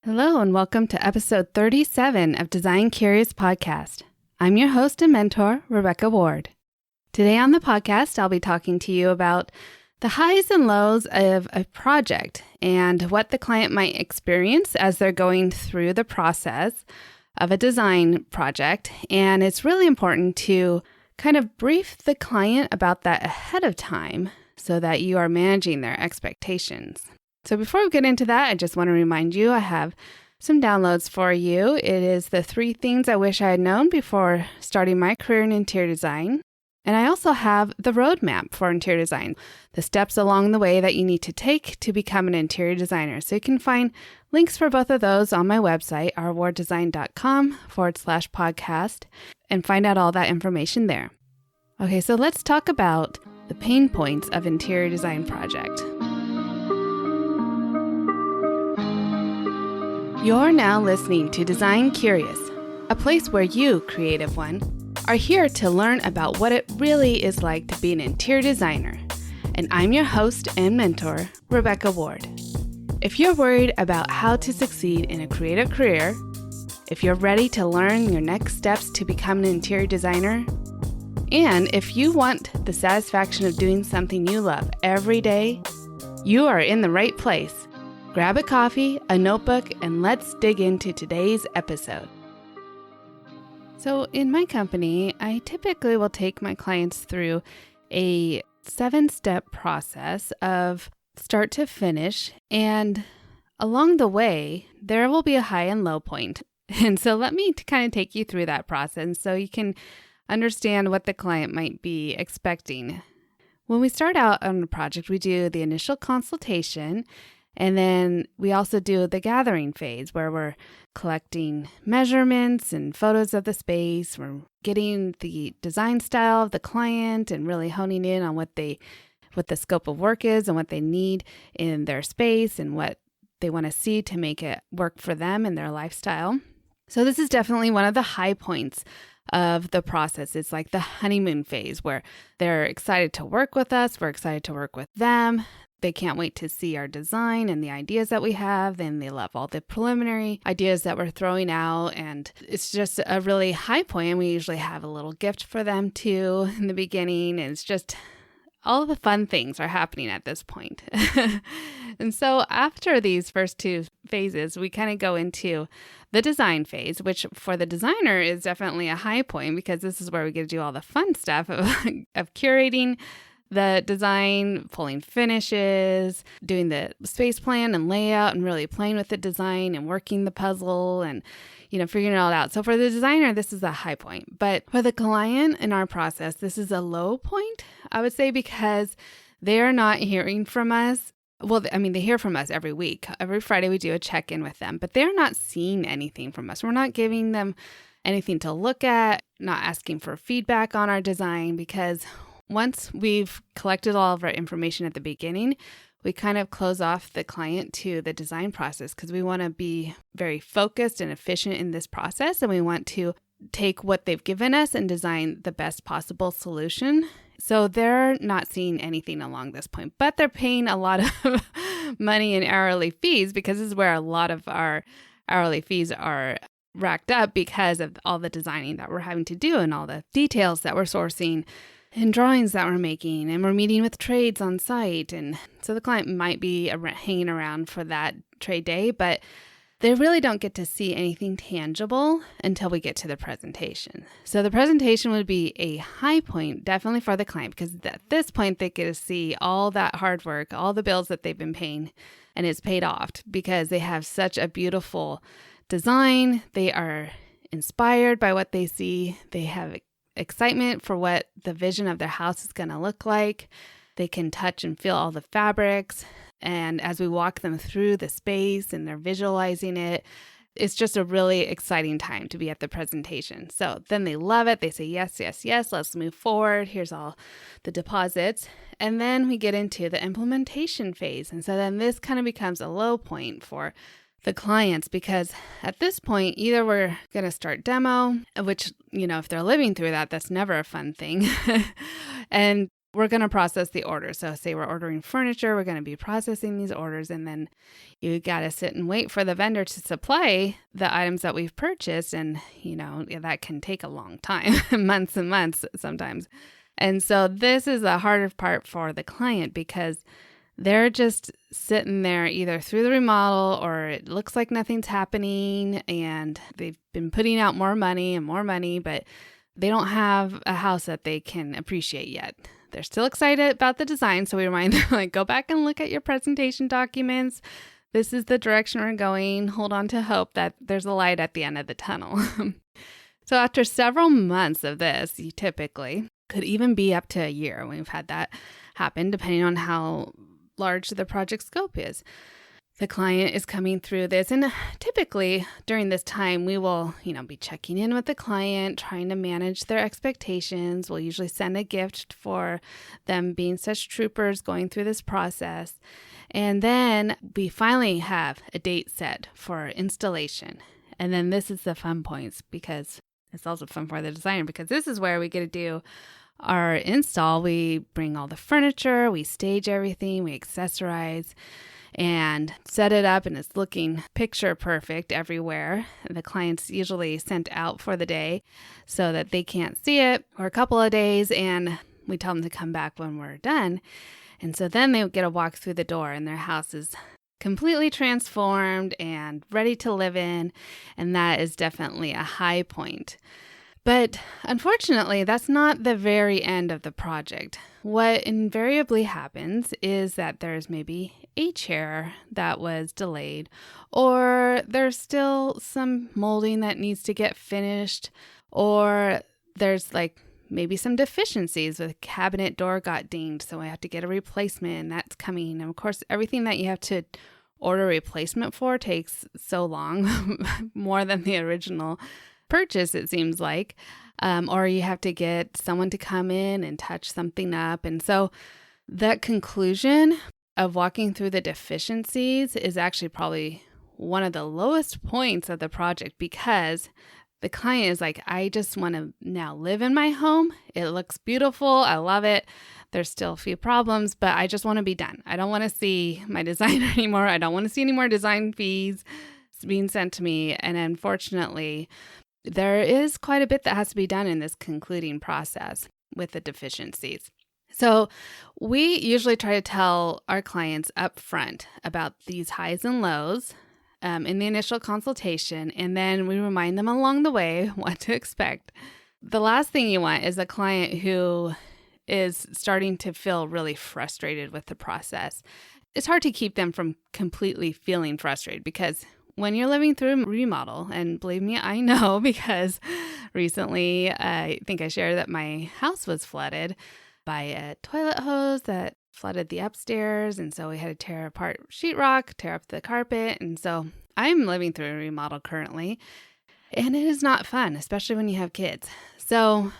Hello and welcome to episode 37 of Design Curious Podcast. I'm your host and mentor, Rebecca Ward. Today on the podcast, I'll be talking to you about the highs and lows of a project and what the client might experience as they're going through the process of a design project. And it's really important to kind of brief the client about that ahead of time so that you are managing their expectations. So before we get into that, I just want to remind you I have some downloads for you. It is the 3 things I wish I had known before starting my career in interior design. And I also have the roadmap for interior design, the steps along the way that you need to take to become an interior designer. So you can find links for both of those on my website, rwarddesign.com/podcast, and find out all that information there. Okay, so let's talk about the pain points of interior design project. You're now listening to Design Curious, a place where you, creative one, are here to learn about what it really is like to be an interior designer. And I'm your host and mentor, Rebecca Ward. If you're worried about how to succeed in a creative career, if you're ready to learn your next steps to become an interior designer, and if you want the satisfaction of doing something you love every day, you are in the right place. Grab a coffee, a notebook, and let's dig into today's episode. So in my company, I typically will take my clients through a 7-step process of start to finish. And along the way, there will be a high and low point. And so let me kind of take you through that process so you can understand what the client might be expecting. When we start out on a project, we do the initial consultation. And then we also do the gathering phase where we're collecting measurements and photos of the space. We're getting the design style of the client and really honing in on what the scope of work is and what they need in their space and what they want to see to make it work for them and their lifestyle. So this is definitely one of the high points of the process. It's like the honeymoon phase where they're excited to work with us. We're excited to work with them. They can't wait to see our design and the ideas that we have. Then they love all the preliminary ideas that we're throwing out. And it's just a really high point. And we usually have a little gift for them too in the beginning. And it's just all of the fun things are happening at this point. And so after these first 2 phases, we kind of go into the design phase, which for the designer is definitely a high point because this is where we get to do all the fun stuff of curating the design, pulling finishes, doing the space plan and layout and really playing with the design and working the puzzle and, figuring it all out. So for the designer, this is a high point. But for the client in our process, this is a low point, I would say, because they're not hearing from us. Well, they hear from us every week. Every Friday we do a check-in with them, but they're not seeing anything from us. We're not giving them anything to look at, not asking for feedback on our design because once we've collected all of our information at the beginning, we kind of close off the client to the design process because we want to be very focused and efficient in this process. And we want to take what they've given us and design the best possible solution. So they're not seeing anything along this point, but they're paying a lot of money in hourly fees because this is where a lot of our hourly fees are racked up because of all the designing that we're having to do and all the details that we're sourcing and drawings that we're making, and we're meeting with trades on site. And so the client might be hanging around for that trade day, but they really don't get to see anything tangible until we get to the presentation. So the presentation would be a high point, definitely for the client, because at this point they get to see all that hard work, all the bills that they've been paying, and it's paid off because they have such a beautiful design. They are inspired by what they see. They have excitement for what the vision of their house is going to look like. They can touch and feel all the fabrics. And as we walk them through the space and they're visualizing it, it's just a really exciting time to be at the presentation. So then they love it. They say, yes, yes, yes, let's move forward. Here's all the deposits. And then we get into the implementation phase. And so then this kind of becomes a low point for the clients because at this point, either we're going to start demo, which, if they're living through that, that's never a fun thing. And we're going to process the order. So say we're ordering furniture, we're going to be processing these orders, and then you got to sit and wait for the vendor to supply the items that we've purchased. And, that can take a long time, months and months sometimes. And so this is the harder part for the client because they're just sitting there either through the remodel or it looks like nothing's happening and they've been putting out more money, but they don't have a house that they can appreciate yet. They're still excited about the design. So we remind them, go back and look at your presentation documents. This is the direction we're going. Hold on to hope that there's a light at the end of the tunnel. So after several months of this, you typically could even be up to a year. We've had that happen depending on how large the project scope is. The client is coming through this, and typically during this time, we will, be checking in with the client, trying to manage their expectations. We'll usually send a gift for them being such troopers going through this process. And then we finally have a date set for installation. And then this is the fun points because it's also fun for the designer because this is where we get to do our install. We bring all the furniture, we stage everything, we accessorize and set it up, and it's looking picture perfect everywhere. The client's usually sent out for the day so that they can't see it for a couple of days, and we tell them to come back when we're done. And so then they get a walk through the door and their house is completely transformed and ready to live in, and that is definitely a high point. But unfortunately, that's not the very end of the project. What invariably happens is that there's maybe a chair that was delayed, or there's still some molding that needs to get finished, or there's maybe some deficiencies with cabinet door got dinged, so I have to get a replacement, and that's coming. And of course, everything that you have to order a replacement for takes so long, more than the original purchase, it seems like, or you have to get someone to come in and touch something up. And so that conclusion of walking through the deficiencies is actually probably one of the lowest points of the project because the client is like, I just want to now live in my home. It looks beautiful. I love it. There's still a few problems, but I just want to be done. I don't want to see my designer anymore. I don't want to see any more design fees being sent to me. And unfortunately, there is quite a bit that has to be done in this concluding process with the deficiencies. So we usually try to tell our clients up front about these highs and lows in the initial consultation, and then we remind them along the way what to expect. The last thing you want is a client who is starting to feel really frustrated with the process. It's hard to keep them from completely feeling frustrated because when you're living through a remodel, and believe me, I know because recently I think I shared that my house was flooded by a toilet hose that flooded the upstairs. And so we had to tear apart sheetrock, tear up the carpet. And so I'm living through a remodel currently. And it is not fun, especially when you have kids. So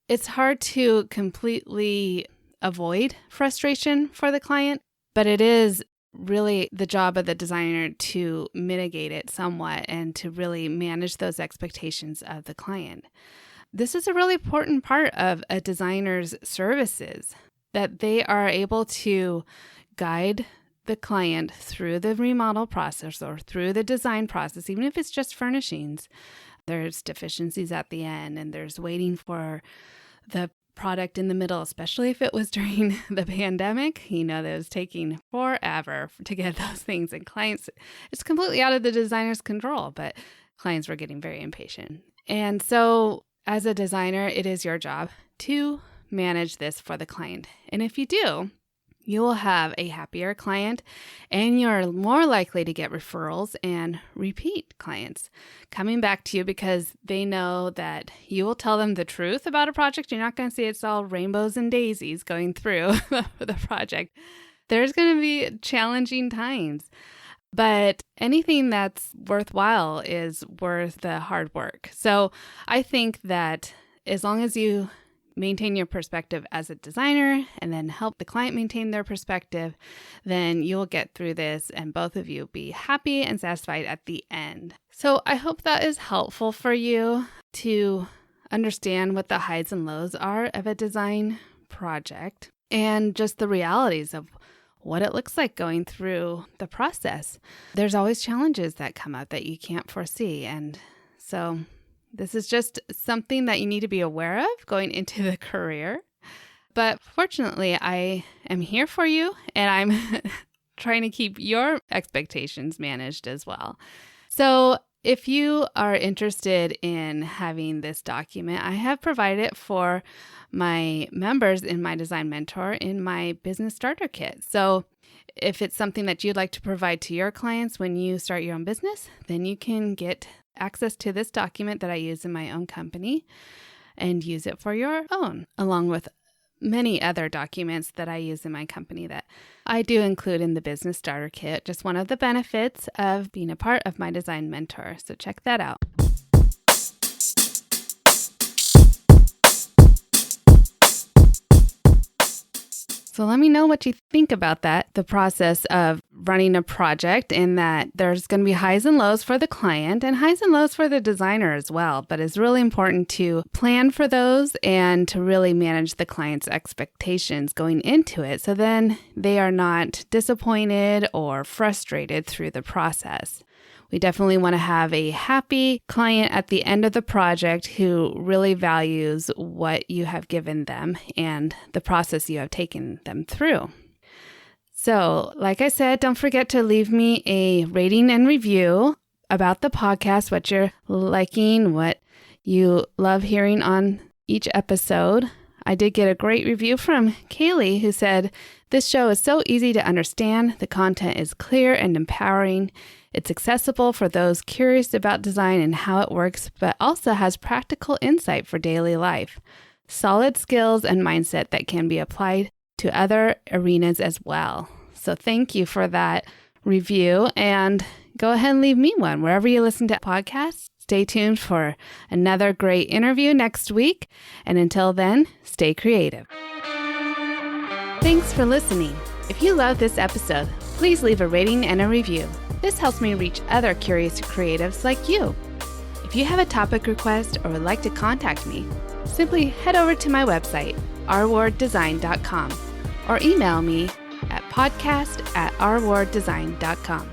it's hard to completely avoid frustration for the client, but it is really the job of the designer to mitigate it somewhat and to really manage those expectations of the client. This is a really important part of a designer's services, that they are able to guide the client through the remodel process or through the design process, even if it's just furnishings. There's deficiencies at the end and there's waiting for the product in the middle, especially if it was during the pandemic, that was taking forever to get those things. And clients, it's completely out of the designer's control, but clients were getting very impatient. And so as a designer, it is your job to manage this for the client. And if you do, you will have a happier client and you're more likely to get referrals and repeat clients coming back to you because they know that you will tell them the truth about a project. You're not going to say it's all rainbows and daisies going through the project. There's going to be challenging times, but anything that's worthwhile is worth the hard work. So I think that as long as you maintain your perspective as a designer and then help the client maintain their perspective, then you'll get through this and both of you be happy and satisfied at the end. So I hope that is helpful for you to understand what the highs and lows are of a design project. and just the realities of what it looks like going through the process. There's always challenges that come up that you can't foresee. And so this is just something that you need to be aware of going into the career. But fortunately, I am here for you, and I'm trying to keep your expectations managed as well. So if you are interested in having this document, I have provided it for my members in my Design Mentor in my Business Starter Kit. So if it's something that you'd like to provide to your clients when you start your own business, then you can get access to this document that I use in my own company and use it for your own, along with many other documents that I use in my company that I do include in the Business Starter Kit, just one of the benefits of being a part of my Design Mentor. So check that out. So let me know what you think about that, the process of running a project, and that there's going to be highs and lows for the client and highs and lows for the designer as well. But it's really important to plan for those and to really manage the client's expectations going into it, so then they are not disappointed or frustrated through the process. We definitely want to have a happy client at the end of the project who really values what you have given them and the process you have taken them through. So, like I said, don't forget to leave me a rating and review about the podcast, what you're liking, what you love hearing on each episode. I did get a great review from Kaylee, who said, "This show is so easy to understand. The content is clear and empowering. It's accessible for those curious about design and how it works, but also has practical insight for daily life. Solid skills and mindset that can be applied to other arenas as well." So thank you for that review, and go ahead and leave me one wherever you listen to podcasts. Stay tuned for another great interview next week, and until then, stay creative. Thanks for listening. If you love this episode, please leave a rating and a review. This helps me reach other curious creatives like you. If you have a topic request or would like to contact me, simply head over to my website, rwarddesign.com, or email me at podcast@rwarddesign.com.